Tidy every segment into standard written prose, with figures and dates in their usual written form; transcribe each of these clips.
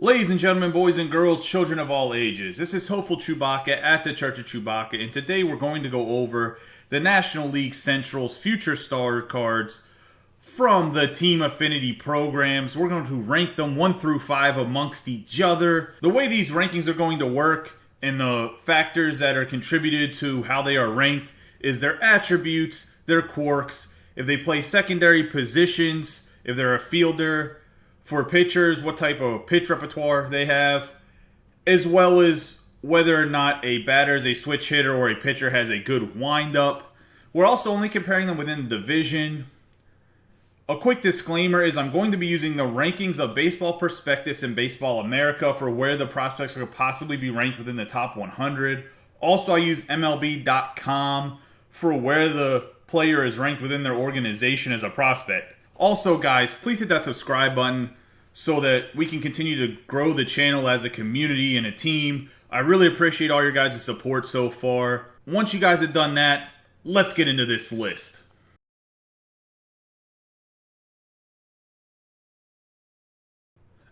Ladies and gentlemen, boys and girls, children of all ages, this is Hopeful Chewbacca at the Church of Chewbacca, and today we're going to go over the National League Central's future star cards from the Team Affinity programs. We're going to rank them 1 through 5 amongst each other. The way these rankings are going to work and the factors that are contributed to how they are ranked is their attributes, their quirks, if they play secondary positions, if they're a fielder, for pitchers, what type of pitch repertoire they have, as well as whether or not a batter is a switch hitter or a pitcher has a good windup. We're also only comparing them within the division. A quick disclaimer is I'm going to be using the rankings of Baseball Prospectus and Baseball America for where the prospects could possibly be ranked within the top 100. Also, I use MLB.com for where the player is ranked within their organization as a prospect. Also, guys, please hit that subscribe button so that we can continue to grow the channel as a community and a team. I really appreciate all your guys' support so far. Once you guys have done that, let's get into this list.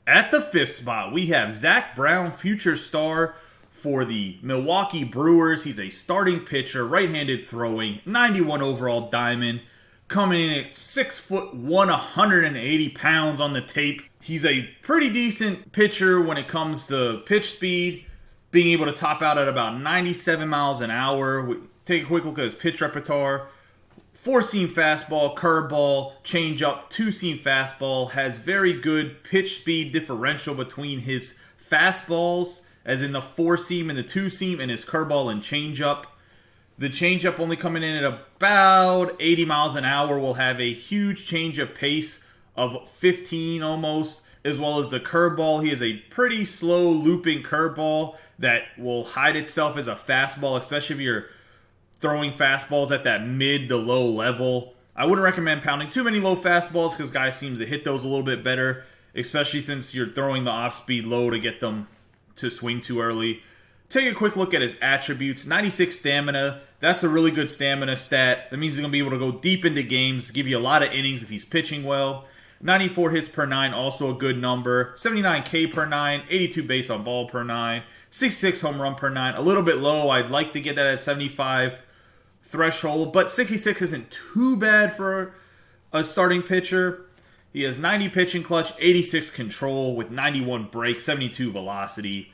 At the 5th spot, we have Zack Brown, future star for the Milwaukee Brewers. He's a starting pitcher, right-handed throwing, 91 overall diamond, coming in at 6'1", 180 pounds on the tape. He's a pretty decent pitcher when it comes to pitch speed, being able to top out at about 97 miles an hour. Take a quick look at his pitch repertoire. 4-seam fastball, curveball, changeup, 2-seam fastball. Has very good pitch speed differential between his fastballs, as in the 4-seam and the 2-seam, and his curveball and changeup. The changeup only coming in at about 80 miles an hour will have a huge change of pace of 15 almost, as well as the curveball. He has a pretty slow looping curveball that will hide itself as a fastball, especially if you're throwing fastballs at that mid to low level. I wouldn't recommend pounding too many low fastballs because guys seem to hit those a little bit better, especially since you're throwing the off-speed low to get them to swing too early. Take a quick look at his attributes. 96 stamina. That's a really good stamina stat. That means he's going to be able to go deep into games, give you a lot of innings if he's pitching well. 94 hits per 9, also a good number. 79 K per 9, 82 base on ball per 9, 66 home run per 9. A little bit low. I'd like to get that at 75 threshold, but 66 isn't too bad for a starting pitcher. He has 90 pitching clutch, 86 control with 91 break, 72 velocity.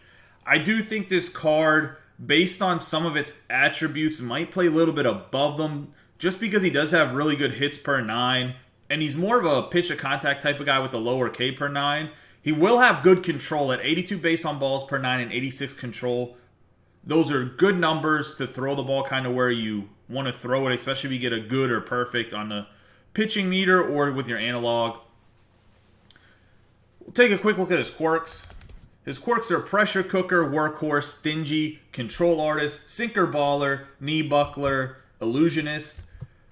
I do think this card, based on some of its attributes, might play a little bit above them just because he does have really good hits per 9, and he's more of a pitch to contact type of guy with a lower K per 9. He will have good control at 82 base on balls per 9 and 86 control. Those are good numbers to throw the ball kind of where you want to throw it, especially if you get a good or perfect on the pitching meter or with your analog. We'll take a quick look at his quirks. His quirks are pressure cooker, workhorse, stingy, control artist, sinker baller, knee buckler, illusionist.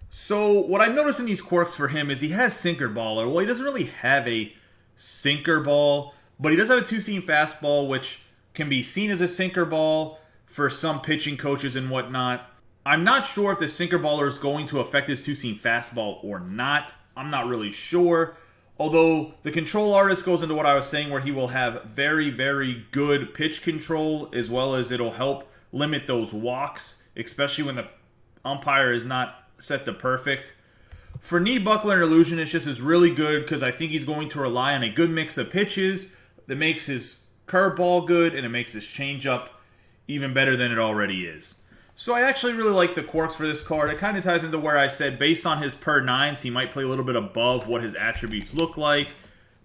So what I've noticed in these quirks for him is he has sinker baller. Well, he doesn't really have a sinker ball, but he does have a 2-seam fastball, which can be seen as a sinker ball for some pitching coaches and whatnot. I'm not sure if the sinker baller is going to affect his 2-seam fastball or not. I'm not really sure. Although the control artist goes into what I was saying, where he will have very, very good pitch control, as well as it'll help limit those walks, especially when the umpire is not set to perfect. For knee buckler and illusionist, just is really good because I think he's going to rely on a good mix of pitches that makes his curveball good and it makes his changeup even better than it already is. So I actually really like the quirks for this card. It kind of ties into where I said based on his per 9s, he might play a little bit above what his attributes look like.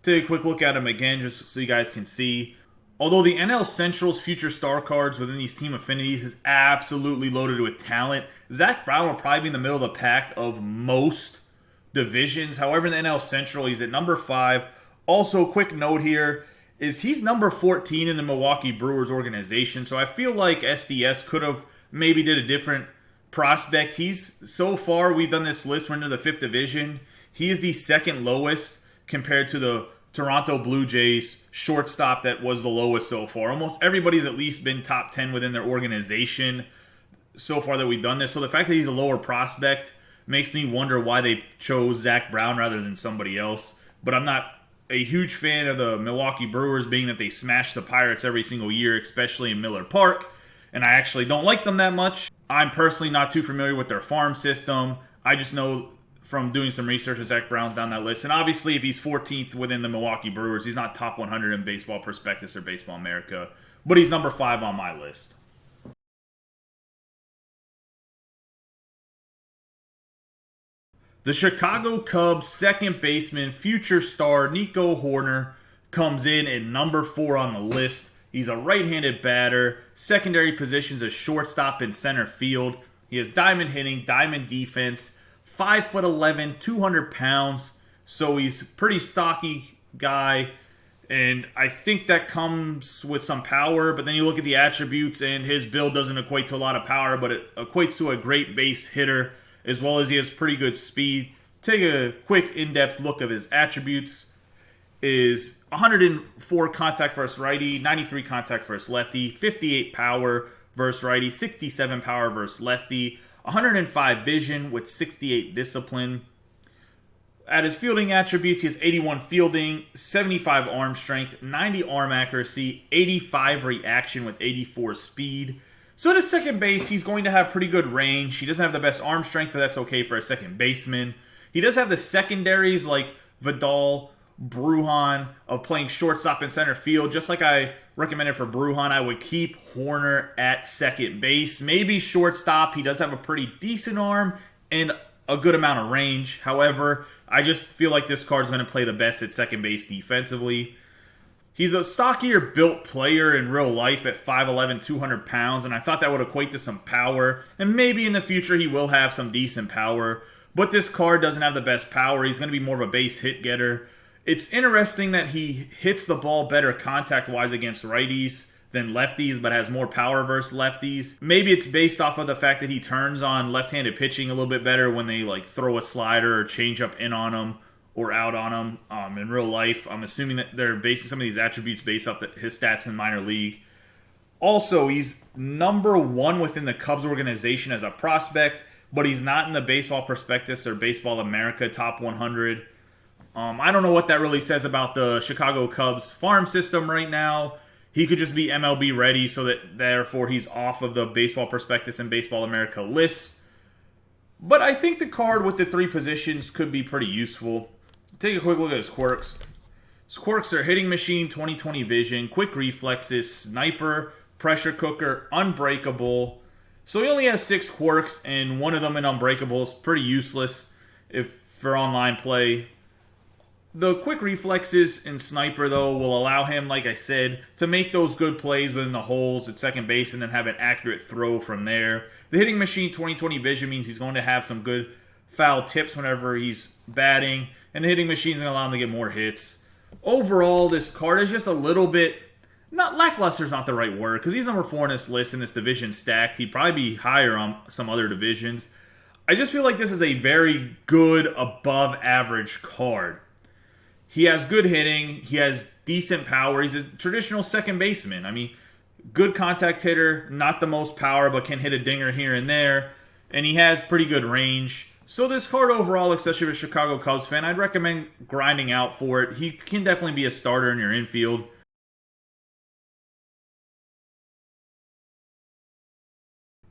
Take a quick look at him again just so you guys can see. Although the NL Central's future star cards within these team affinities is absolutely loaded with talent, Zack Brown will probably be in the middle of the pack of most divisions. However, in the NL Central, he's at number 5. Also, quick note here is he's number 14 in the Milwaukee Brewers organization. So I feel like SDS could have maybe did a different prospect. So far, we've done this list, we're into the 5th division. He is the second lowest compared to the Toronto Blue Jays shortstop that was the lowest so far. Almost everybody's at least been top 10 within their organization so far that we've done this. So the fact that he's a lower prospect makes me wonder why they chose Zack Brown rather than somebody else. But I'm not a huge fan of the Milwaukee Brewers, being that they smash the Pirates every single year, especially in Miller Park, and I actually don't like them that much. I'm personally not too familiar with their farm system. I just know from doing some research that Zack Brown's down that list. And obviously, if he's 14th within the Milwaukee Brewers, he's not top 100 in Baseball Prospectus or Baseball America, but he's number 5 on my list. The Chicago Cubs second baseman, future star Nico Horner, comes in at number 4 on the list. He's a right-handed batter. Secondary positions a shortstop and center field. He has diamond hitting, diamond defense, 5'11", 200 pounds. So he's a pretty stocky guy. And I think that comes with some power. But then you look at the attributes, and his build doesn't equate to a lot of power, but it equates to a great base hitter, as well as he has pretty good speed. Take a quick in-depth look of his attributes. Is 104 contact versus righty, 93 contact versus lefty, 58 power versus righty, 67 power versus lefty, 105 vision with 68 discipline. At his fielding attributes, he has 81 fielding, 75 arm strength, 90 arm accuracy, 85 reaction with 84 speed. So at his second base, he's going to have pretty good range. He doesn't have the best arm strength, but that's okay for a second baseman. He does have the secondaries like Vidal, Brujan of playing shortstop and center field. Just like I recommended for Brujan, I would keep Horner at second base. Maybe shortstop. He does have a pretty decent arm and a good amount of range. However, I just feel like this card is going to play the best at second base defensively. He's a stockier built player in real life at 5'11", 200 pounds, and I thought that would equate to some power. And maybe in the future he will have some decent power. But this card doesn't have the best power. He's going to be more of a base hit getter. It's interesting that he hits the ball better contact-wise against righties than lefties, but has more power versus lefties. Maybe it's based off of the fact that he turns on left-handed pitching a little bit better when they like throw a slider or change up in on him or out on him. In real life, I'm assuming that they're basing some of these attributes based off his stats in minor league. Also, he's number 1 within the Cubs organization as a prospect, but he's not in the Baseball Prospectus or Baseball America top 100. I don't know what that really says about the Chicago Cubs farm system right now. He could just be MLB ready, so that therefore he's off of the Baseball Prospectus and Baseball America lists. But I think the card with the 3 positions could be pretty useful. Take a quick look at his quirks. His quirks are hitting machine, 20/20 vision, quick reflexes, sniper, pressure cooker, unbreakable. So he only has 6 quirks, and one of them in unbreakable is pretty useless if for online play. The quick reflexes and sniper, though, will allow him, like I said, to make those good plays within the holes at second base and then have an accurate throw from there. The hitting machine 20/20 vision means he's going to have some good foul tips whenever he's batting, and the hitting machine is going to allow him to get more hits. Overall, this card is just a little bit, not lackluster is not the right word, because he's number 4 on this list in this division stacked. He'd probably be higher on some other divisions. I just feel like this is a very good, above average card. He has good hitting. He has decent power. He's a traditional second baseman. I mean, good contact hitter, not the most power, but can hit a dinger here and there. And he has pretty good range. So this card overall, especially if you're a Chicago Cubs fan, I'd recommend grinding out for it. He can definitely be a starter in your infield.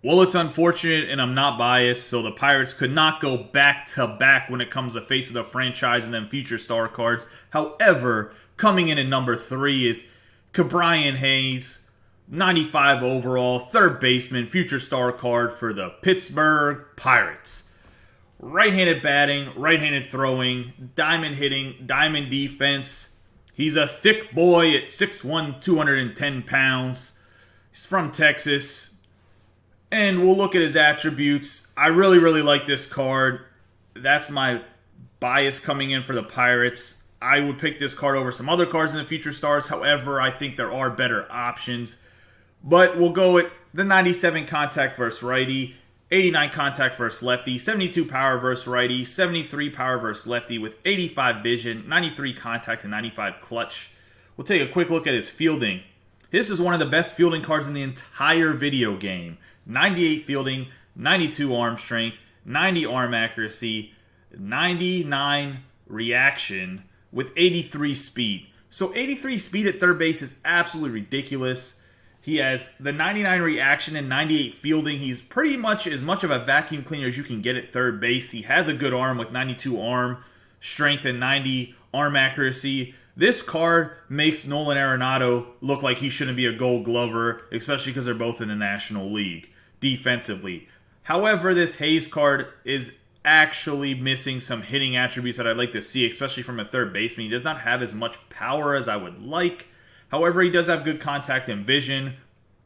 Well, it's unfortunate, and I'm not biased, so the Pirates could not go back-to-back when it comes to face of the franchise and then future star cards. However, coming in at number 3 is Ke'Bryan Hayes, 95 overall, third baseman, future star card for the Pittsburgh Pirates. Right-handed batting, right-handed throwing, diamond hitting, diamond defense. He's a thick boy at 6'1", 210 pounds. He's from Texas. And we'll look at his attributes. I really, really like this card. That's my bias coming in for the Pirates. I would pick this card over some other cards in the future stars. However, I think there are better options. But we'll go with the 97 contact versus righty, 89 contact versus lefty, 72 power versus righty, 73 power versus lefty with 85 vision, 93 contact, and 95 clutch. We'll take a quick look at his fielding. This is one of the best fielding cards in the entire video game. 98 fielding, 92 arm strength, 90 arm accuracy, 99 reaction with 83 speed. So 83 speed at third base is absolutely ridiculous. He has the 99 reaction and 98 fielding. He's pretty much as much of a vacuum cleaner as you can get at third base. He has a good arm with 92 arm strength and 90 arm accuracy. This card makes Nolan Arenado look like he shouldn't be a Gold Glover, especially because they're both in the National League defensively. However, this Hayes card is actually missing some hitting attributes that I'd like to see, especially from a third baseman. He does not have as much power as I would like. However, he does have good contact and vision.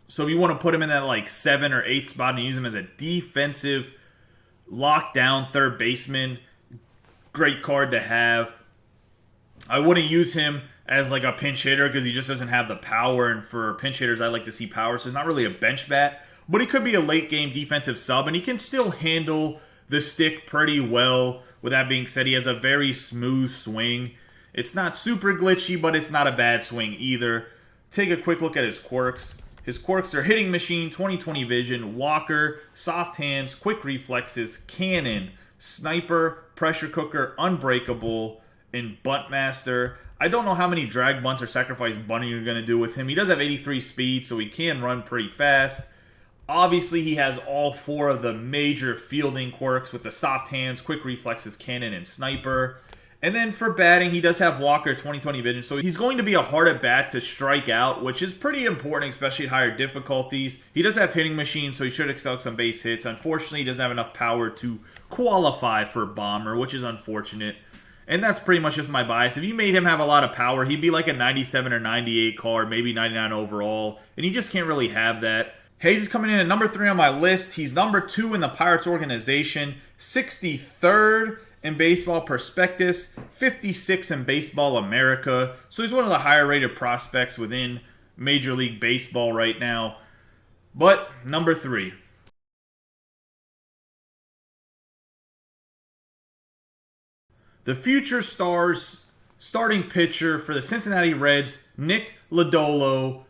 So if you want to put him in that like 7 or 8 spot and use him as a defensive lockdown third baseman, great card to have. I wouldn't use him as like a pinch hitter because he just doesn't have the power, and for pinch hitters I like to see power, so he's not really a bench bat, but he could be a late game defensive sub, and he can still handle the stick pretty well. With that being said, he has a very smooth swing. It's not super glitchy, but it's not a bad swing either. Take a quick look at his quirks. His quirks are hitting machine, 20/20 vision, walker, soft hands, quick reflexes, cannon, sniper, pressure cooker, unbreakable, and bunt master. I don't know how many drag bunts or sacrifice bunting you're going to do with him. He does have 83 speed, so he can run pretty fast. Obviously, he has all 4 of the major fielding quirks with the soft hands, quick reflexes, cannon, and sniper. And then for batting, he does have walker, 20/20 vision, so he's going to be a hard at bat to strike out, which is pretty important, especially at higher difficulties. He does have hitting machine, so he should excel some base hits. Unfortunately, he doesn't have enough power to qualify for bomber, which is unfortunate. And that's pretty much just my bias. If you made him have a lot of power, he'd be like a 97 or 98 card, maybe 99 overall. And you just can't really have that. Hayes is coming in at number 3 on my list. He's number 2 in the Pirates organization, 63rd in Baseball Prospectus, 56 in Baseball America. So he's one of the higher rated prospects within Major League Baseball right now. But number 3. The future stars starting pitcher for the Cincinnati Reds, Nick Lodolo,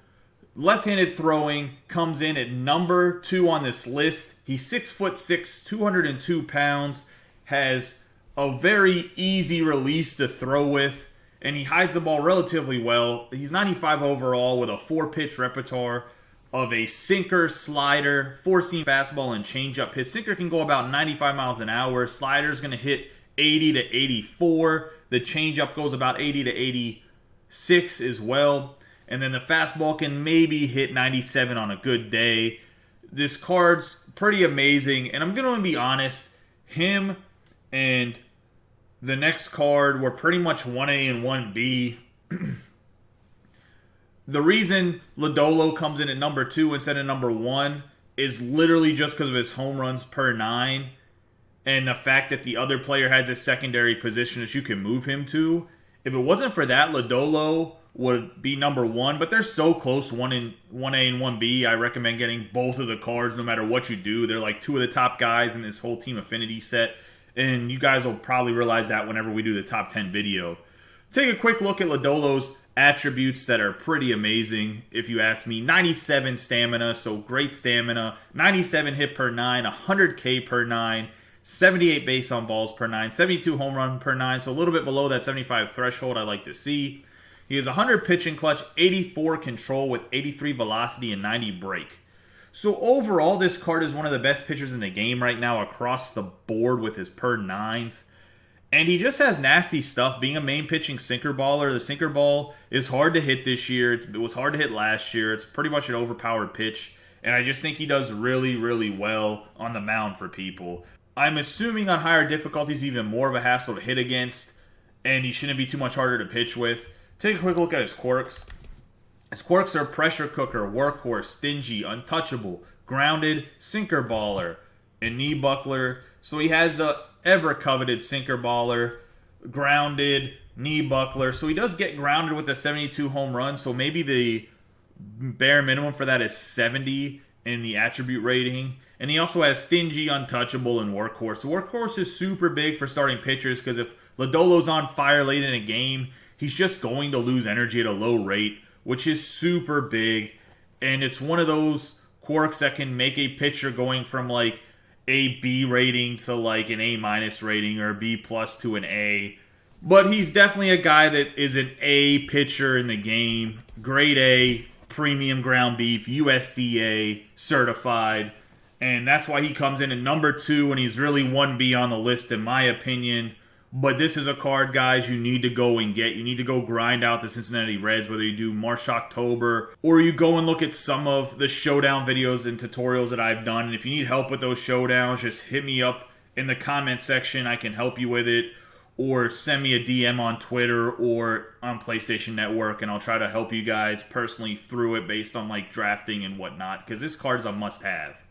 left-handed throwing, comes in at number 2 on this list. He's 6'6", 202 pounds, has a very easy release to throw with, and he hides the ball relatively well. He's 95 overall with a 4-pitch repertoire of a sinker, slider, 4-seam fastball, and changeup. His sinker can go about 95 miles an hour. Slider's going to hit 80 to 84. The changeup goes about 80 to 86 as well. And then the fastball can maybe hit 97 on a good day. This card's pretty amazing. And I'm going to be honest, him and the next card were pretty much 1A and 1B. The reason Lodolo comes in at number 2 instead of number 1 is literally just because of his home runs per 9. And the fact that the other player has a secondary position that you can move him to. If it wasn't for that, Lodolo would be number 1. But they're so close, 1A and 1B. I recommend getting both of the cards no matter what you do. They're like 2 of the top guys in this whole team affinity set. And you guys will probably realize that whenever we do the top 10 video. Take a quick look at Lodolo's attributes that are pretty amazing, if you ask me. 97 stamina, so great stamina. 97 hit per 9, 100K per 9. 78 base on balls per 9, 72 home run per 9, so a little bit below that 75 threshold I like to see. He has 100 pitching clutch, 84 control with 83 velocity and 90 break. So overall, this card is one of the best pitchers in the game right now across the board with his per 9s. And he just has nasty stuff. Being a main pitching sinker baller, the sinker ball is hard to hit this year. It was hard to hit last year. It's pretty much an overpowered pitch. And I just think he does really, really well on the mound for people. I'm assuming on higher difficulties, even more of a hassle to hit against, and he shouldn't be too much harder to pitch with. Take a quick look at his quirks. His quirks are pressure cooker, workhorse, stingy, untouchable, grounded, sinker baller, and knee buckler. So he has the ever-coveted sinker baller, grounded, knee buckler. So he does get grounded with a 72 home run, so maybe the bare minimum for that is 70 in the attribute rating. And he also has stingy, untouchable, and workhorse. So workhorse is super big for starting pitchers because if Lodolo's on fire late in a game, he's just going to lose energy at a low rate, which is super big. And it's one of those quirks that can make a pitcher going from like a B rating to like an A- rating or a B plus to an A But he's definitely a guy that is an A pitcher in the game. Grade A, premium ground beef, USDA certified. And that's why he comes in at number 2, and he's really 1B on the list in my opinion. But this is a card, guys, you need to go and get. You need to go grind out the Cincinnati Reds, whether you do March, October, or you go and look at some of the showdown videos and tutorials that I've done. And if you need help with those showdowns, just hit me up in the comment section. I can help you with it. Or send me a DM on Twitter or on PlayStation Network, and I'll try to help you guys personally through it based on like drafting and whatnot, because this card is a must-have.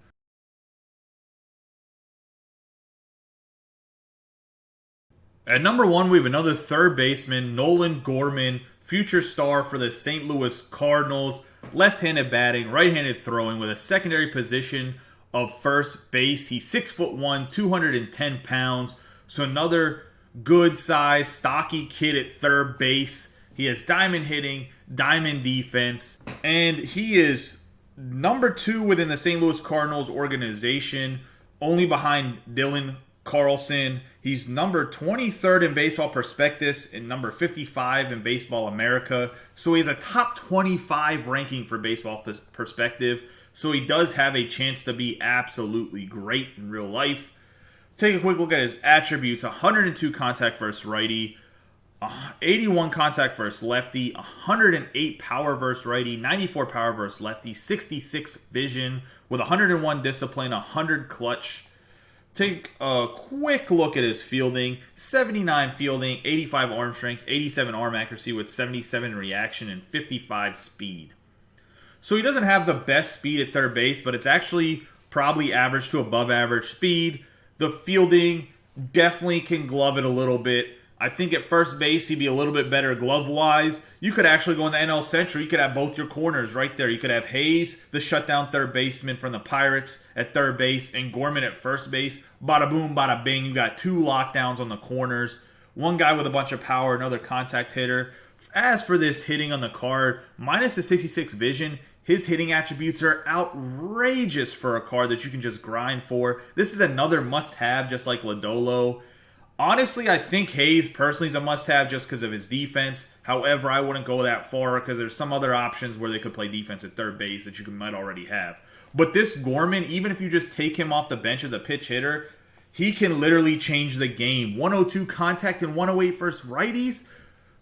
At number 1, we have another third baseman, Nolan Gorman, future star for the St. Louis Cardinals. Left-handed batting, right-handed throwing with a secondary position of first base. He's 6'1", 210 pounds. So another good size, stocky kid at third base. He has diamond hitting, diamond defense, and he is number 2 within the St. Louis Cardinals organization, only behind Dylan Carlson. He's number 23rd in Baseball Prospectus and number 55 in Baseball America. So he has a top 25 ranking for Baseball Perspective. So he does have a chance to be absolutely great in real life. Take a quick look at his attributes. 102 contact versus righty, 81 contact versus lefty, 108 power versus righty, 94 power versus lefty, 66 vision with 101 discipline, 100 clutch. Take a quick look at his fielding. 79 fielding, 85 arm strength, 87 arm accuracy with 77 reaction and 55 speed. So he doesn't have the best speed at third base, but it's actually probably average to above average speed. The fielding definitely can glove it a little bit. I think at first base he'd be a little bit better glove-wise. You could actually go in the NL Central. You could have both your corners right there. You could have Hayes, the shutdown third baseman from the Pirates, at third base, and Gorman at first base. Bada boom, bada bing. You got 2 lockdowns on the corners. One guy with a bunch of power, another contact hitter. As for this hitting on the card, minus the 66 vision, his hitting attributes are outrageous for a card that you can just grind for. This is another must-have, just like Lodolo. Honestly, I think Hayes personally is a must-have just because of his defense. However, I wouldn't go that far because there's some other options where they could play defense at third base that you might already have. But this Gorman, even if you just take him off the bench as a pitch hitter, he can literally change the game. 102 contact and 108 versus righties.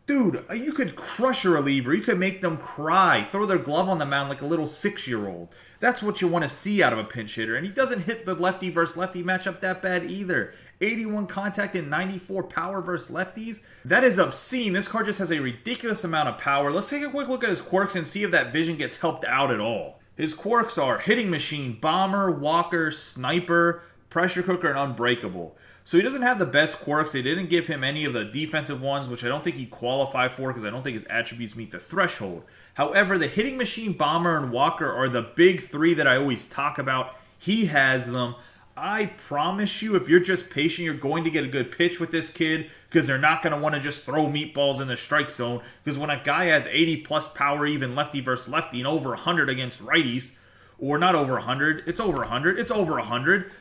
Dude, you could crush a reliever. You could make them cry. Throw their glove on the mound like a little 6-year-old. That's what you want to see out of a pinch hitter. And he doesn't hit the lefty versus lefty matchup that bad either. 81 contact and 94 power versus lefties. That is obscene. This card just has a ridiculous amount of power. Let's take a quick look at his quirks and see if that vision gets helped out at all. His quirks are hitting machine, bomber, walker, sniper, pressure cooker, and unbreakable. So he doesn't have the best quirks. They didn't give him any of the defensive ones, which I don't think he'd qualify for because I don't think his attributes meet the threshold. However, the hitting machine, bomber, and walker are the big 3 that I always talk about. He has them. I promise you, if you're just patient, you're going to get a good pitch with this kid because they're not going to want to just throw meatballs in the strike zone. Because when a guy has 80-plus power, even lefty versus lefty, and over 100 against righties, or not over 100, it's over 100, it's over 100.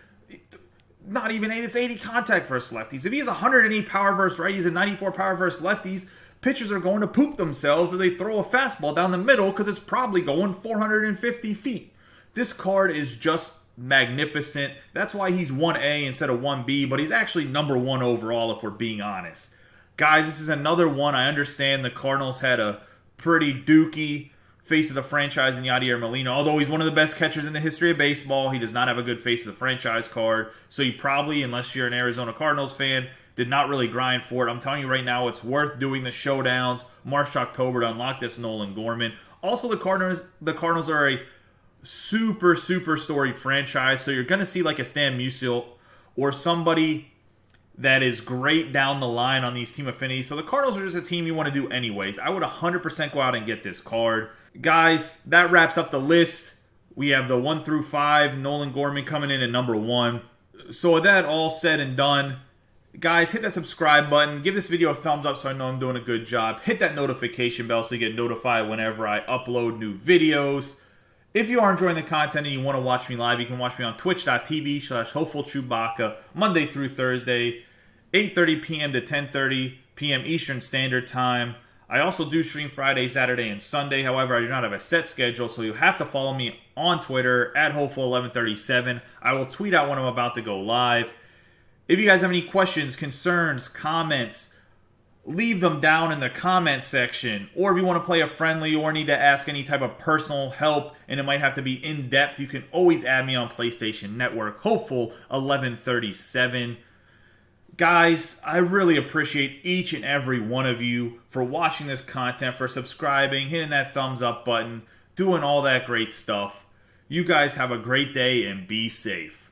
Not even 8, it's 80 contact versus lefties. If he has 108 power versus righties and 94 power versus lefties, pitchers are going to poop themselves if they throw a fastball down the middle because it's probably going 450 feet. This card is just magnificent. That's why he's 1A instead of 1B, but he's actually number 1 overall if we're being honest. Guys, this is another one. I understand the Cardinals had a pretty dookie face of the franchise in Yadier Molina. Although he's one of the best catchers in the history of baseball, he does not have a good face of the franchise card. So you probably, unless you're an Arizona Cardinals fan, did not really grind for it. I'm telling you right now, it's worth doing the showdowns March to October to unlock this Nolan Gorman. Also, the Cardinals are a super storied franchise, so you're going to see like a Stan Musial or somebody that is great down the line on these team affinities. So the Cardinals are just a team you want to do anyways. I would 100% go out and get this card. Guys, that wraps up the list. We have the 1 through 5, Nolan Gorman coming in at number 1. So with that all said and done, guys, hit that subscribe button. Give this video a thumbs up so I know I'm doing a good job. Hit that notification bell so you get notified whenever I upload new videos. If you are enjoying the content and you want to watch me live, you can watch me on twitch.tv/HopefulChewbacca Monday through Thursday, 8:30 p.m. to 10:30 p.m. Eastern Standard Time. I also do stream Friday, Saturday, and Sunday. However, I do not have a set schedule, so you have to follow me on Twitter at Hopeful1137. I will tweet out when I'm about to go live. If you guys have any questions, concerns, comments, leave them down in the comment section. Or if you want to play a friendly or need to ask any type of personal help, and it might have to be in-depth, you can always add me on PlayStation Network, Hopeful1137. Guys, I really appreciate each and every one of you for watching this content, for subscribing, hitting that thumbs up button, doing all that great stuff. You guys have a great day and be safe.